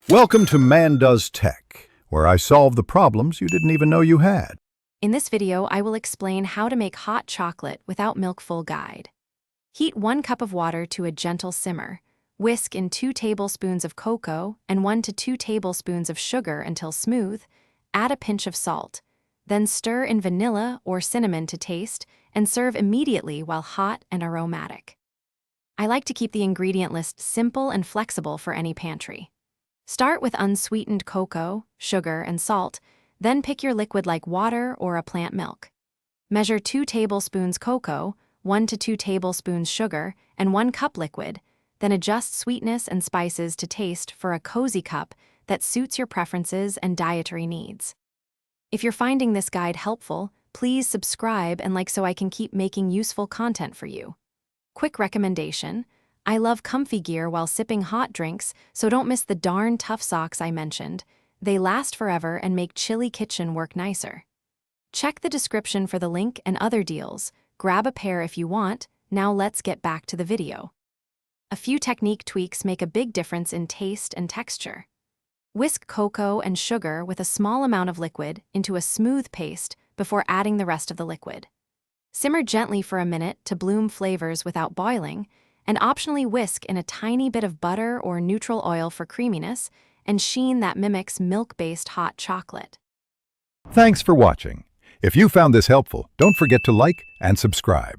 Welcome to Man Does Tech, where I solve the problems you didn't even know you had. In this video, I will explain how to make hot chocolate without milk. Full guide. Heat 1 cup of water to a gentle simmer. Whisk in 2 tablespoons of cocoa and 1 to 2 tablespoons of sugar until smooth. Add a pinch of salt. Then stir in vanilla or cinnamon to taste and serve immediately while hot and aromatic. I like to keep the ingredient list simple and flexible for any pantry. Start with unsweetened cocoa, sugar, and salt, then pick your liquid like water or a plant milk. Measure 2 tablespoons cocoa, 1 to 2 tablespoons sugar, and 1 cup liquid, then adjust sweetness and spices to taste for a cozy cup that suits your preferences and dietary needs. If you're finding this guide helpful, please subscribe and like so I can keep making useful content for you. Quick recommendation: I love comfy gear while sipping hot drinks, so don't miss the darn tough socks I mentioned. They last forever and make chilly kitchen work nicer. Check the description for the link and other deals. Grab a pair if you want. Now let's get back to the video. A few technique tweaks make a big difference in taste and texture. Whisk cocoa and sugar with a small amount of liquid into a smooth paste before adding the rest of the liquid. Simmer gently for a minute to bloom flavors without boiling, and optionally whisk in a tiny bit of butter or neutral oil for creaminess and sheen that mimics milk-based hot chocolate. Thanks for watching. If you found this helpful, don't forget to like and subscribe.